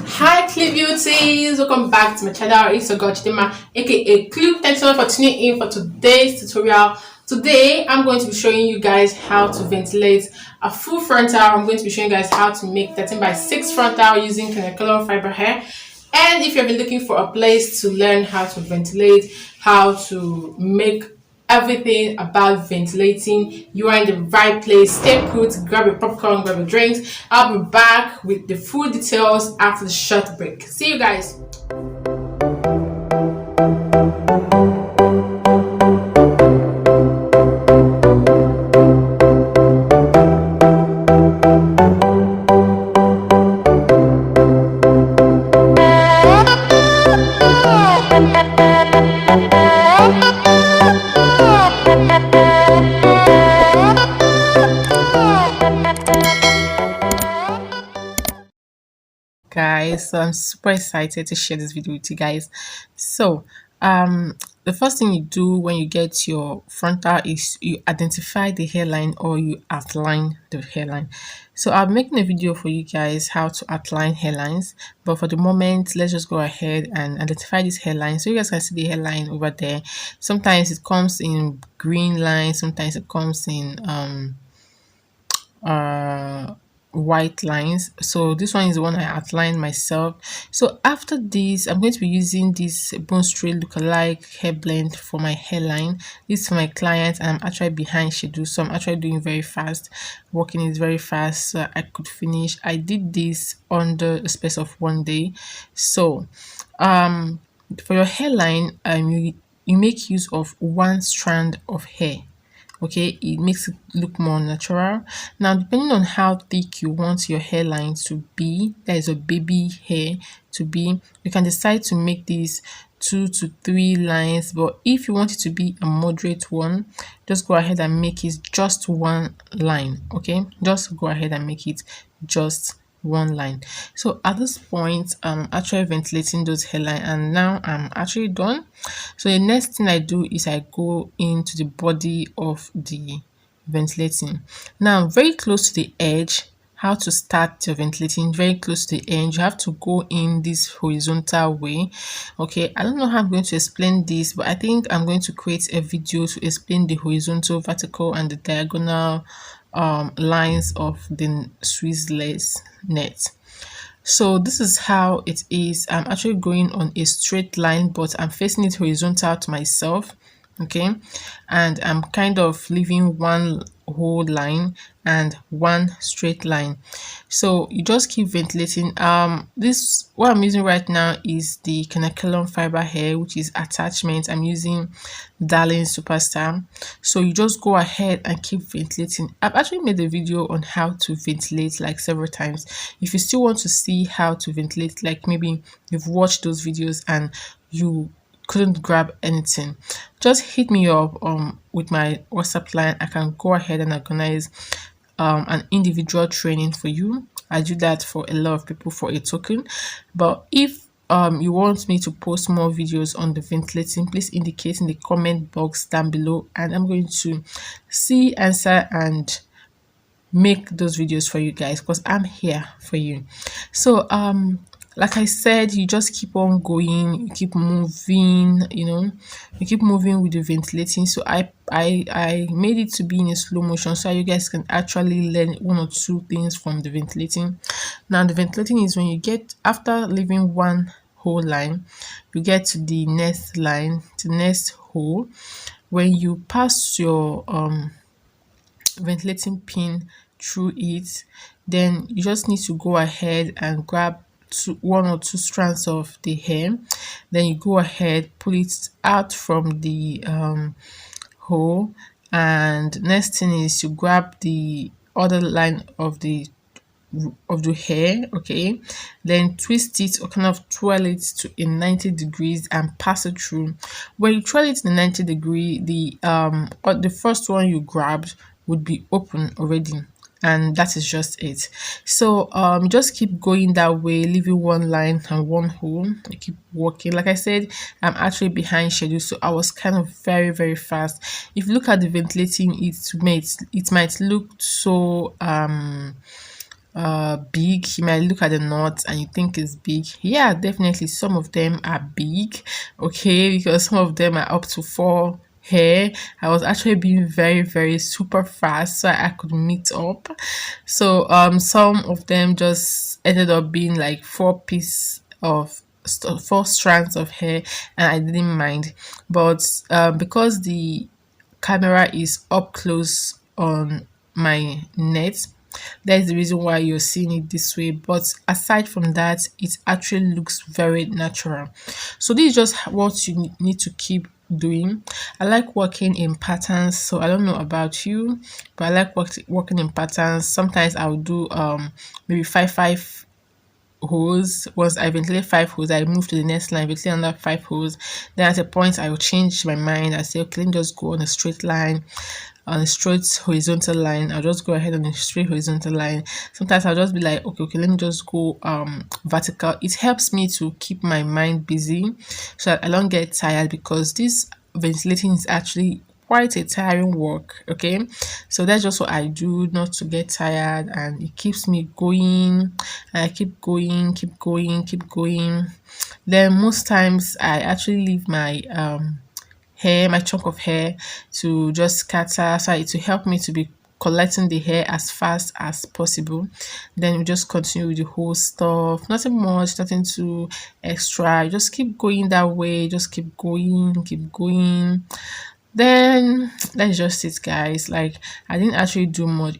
Hi Cluebeauties, welcome back to my channel. It's your girl Chidima, aka Clue. Thanks so much for tuning in for today's tutorial. Today I'm going to be showing you guys how to ventilate a full frontal. I'm going to be showing you guys how to make 13 by 6 frontal using connector fiber hair. And if you've been looking for a place to learn how to ventilate, how to make everything about ventilating, you are in the right place. Stay put, grab your popcorn, grab your drinks. I'll be back with the full details after the short break. See you guys. Guys, so I'm super excited to share this video with you guys. So the first thing you do when you get your frontal is you identify the hairline or you outline the hairline. So I'm making a video for you guys how to outline hairlines, but for the moment let's just go ahead and identify this hairline so you guys can see the hairline over there. Sometimes it comes in green line, sometimes it comes in uh white lines. So this one is the one I outlined myself. So after this, I'm going to be using this bone straight lookalike hair blend for my hairline. This is for my client, and I'm actually behind schedule, so I'm actually doing very fast, working it very fast so I could finish. I did this under a space of 1 day. So for your hairline, you make use of one strand of hair. Okay, it makes it look more natural. Now, depending on how thick you want your hairline to be, that is a baby hair to be, you can decide to make these 2 to 3 lines. But if you want it to be a moderate one, just go ahead and make it just one line. Okay, just go ahead and make it just one line. So at this point, I'm actually ventilating those hairline, and now I'm actually done. So the next thing I do is I go into the body of the ventilating. Now, very close to the edge, how to start your ventilating, very close to the edge, you have to go in this horizontal way. Okay, I don't know how I'm going to explain this, but I think I'm going to create a video to explain the horizontal, vertical, and the diagonal lines of the Swiss lace net. So this is how it is. I'm actually going on a straight line, but I'm facing it horizontal to myself. Okay, and I'm kind of leaving one whole line and one straight line. So you just keep ventilating. This what I'm using right now is the canacolum fiber hair, which is attachment. I'm using Darling Superstar. So you just go ahead and keep ventilating. I've actually made a video on how to ventilate like several times. If you still want to see how to ventilate, like maybe you've watched those videos and you couldn't grab anything, just hit me up with my WhatsApp line. I can go ahead and organize an individual training for you. I do that for a lot of people for a token. But if you want me to post more videos on the ventilating, please indicate in the comment box down below, and I'm going to see, answer, and make those videos for you guys because I'm here for you. So like I said, you just keep on going, you keep moving, you keep moving with the ventilating. So I made it to be in a slow motion so you guys can actually learn 1 or 2 things from the ventilating. Now the ventilating is when you get, after leaving one whole line, you get to the next line, to the next hole. When you pass your ventilating pin through it, then you just need to go ahead and grab 1 or 2 strands of the hair. Then you go ahead, pull it out from the hole, and next thing is you grab the other line of the hair. Okay, then twist it or kind of twirl it to a 90 degrees and pass it through. When you twirl it in the 90 degree, the first one you grabbed would be open already, and that is just it. So just keep going that way, leaving one line and one hole. You keep working. Like I said, I'm actually behind schedule, so I was kind of very, very fast. If you look at the ventilating, it might look so big. You might look at the knots and you think it's big. Yeah, definitely some of them are big, okay, because some of them are up to four hair. I was actually being very super fast so I could meet up. So some of them just ended up being like four strands of hair, and I didn't mind. But because the camera is up close on my net, that's the reason why you're seeing it this way. But aside from that, it actually looks very natural. So this is just what you need to keep doing. I like working in patterns, so I don't know about you, but I like working in patterns. Sometimes I'll do maybe five holes. Once I ventilate five holes, I move to the next line, ventilate another five holes. Then at a point I will change my mind. I say, okay, let me just go on a straight line, on a straight horizontal line. I'll just go ahead on a straight horizontal line. Sometimes I'll just be like, okay, let me just go vertical. It helps me to keep my mind busy so that I don't get tired, because this ventilating is actually quite a tiring work. Okay, so that's just what I do not to get tired, and it keeps me going, and I keep going. Then most times I actually leave my chunk of hair to just scatter, so it will help me to be collecting the hair as fast as possible. Then we just continue with the whole stuff. Nothing much, nothing too extra. You just keep going that way, just keep going. Then that's just it, guys. Like, I didn't actually do much.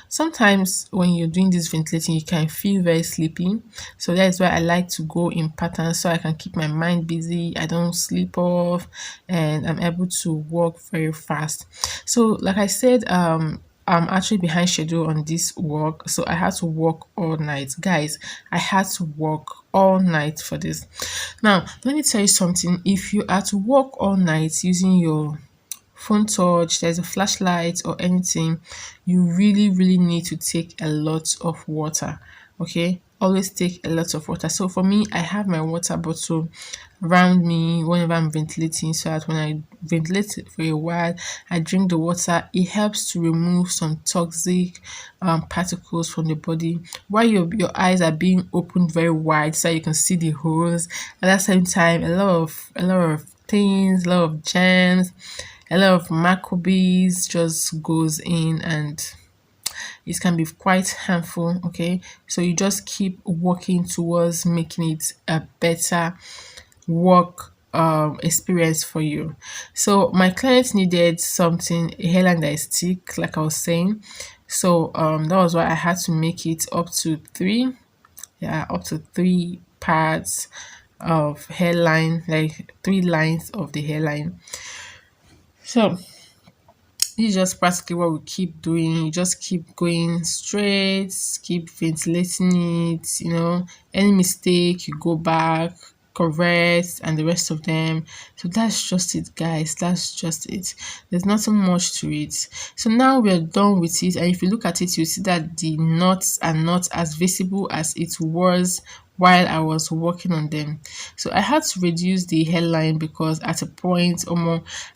Sometimes when you're doing this ventilating, you can feel very sleepy. So that's why I like to go in patterns so I can keep my mind busy. I don't sleep off, and I'm able to work very fast. So, like I said, I'm actually behind schedule on this work, so I had to work all night, guys. I had to work all night for this. Now, let me tell you something. If you are to work all night using your phone torch, there's a flashlight or anything, you really need to take a lot of water. Okay, always take a lot of water. So for me, I have my water bottle around me whenever I'm ventilating, so that when I ventilate for a while, I drink the water. It helps to remove some toxic particles from the body, while your eyes are being opened very wide so you can see the holes. At the same time, a lot of things, a lot of germs, a lot of microbes just goes in, and it can be quite harmful. Okay, so you just keep working towards making it a better work experience for you. So my client needed something, a hairline that is thick, like I was saying. So that was why I had to make it up to three, yeah, up to three parts of hairline, like three lines of the hairline. So this is just practically what we keep doing. You just keep going straight, keep ventilating it, any mistake, you go back, correct, and the rest of them. So that's just it, guys. That's just it. There's nothing much to it. So now we're done with it. And if you look at it, you see that the knots are not as visible as it was while I was working on them. So I had to reduce the hairline because at a point,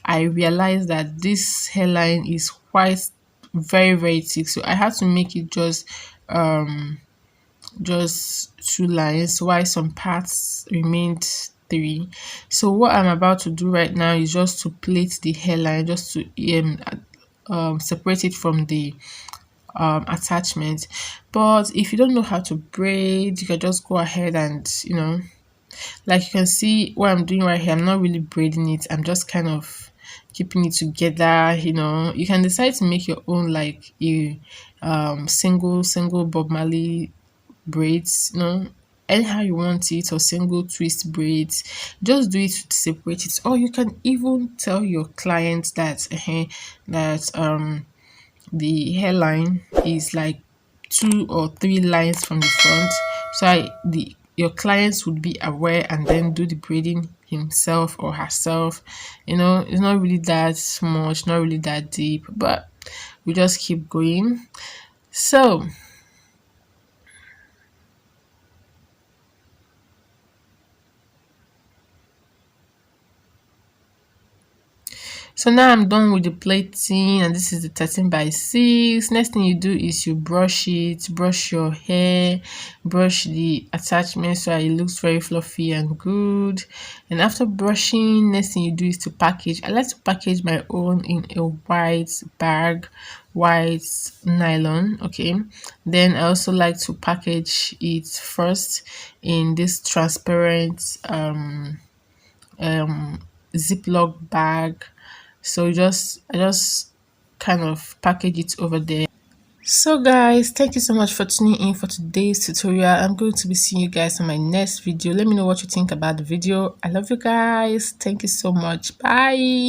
I realized that this hairline is quite very thick. So I had to make it just two lines, while some parts remained three. So what I'm about to do right now is just to plait the hairline, just to separate it from the attachment. But if you don't know how to braid, you can just go ahead and like you can see what I'm doing right here. I'm not really braiding it. I'm just kind of keeping it together. You can decide to make your own, like a single Bob Marley braids. Anyhow you want it, or single twist braids. Just do it to separate it. Or you can even tell your client that the hairline is like two or three lines from the front, so the your clients would be aware and then do the braiding himself or herself. It's not really that much, not really that deep, but we just keep going. So So now I'm done with the plating, and this is the 13 by 6. Next thing you do is you brush it, brush your hair, brush the attachment so that it looks very fluffy and good. And after brushing, next thing you do is to package. I like to package my own in a white bag, white nylon. Okay, then I also like to package it first in this transparent Ziploc bag. So I just kind of package it over there. So guys, thank you so much for tuning in for today's tutorial. I'm going to be seeing you guys on my next video. Let me know what you think about the video. I love you guys. Thank you so much. Bye.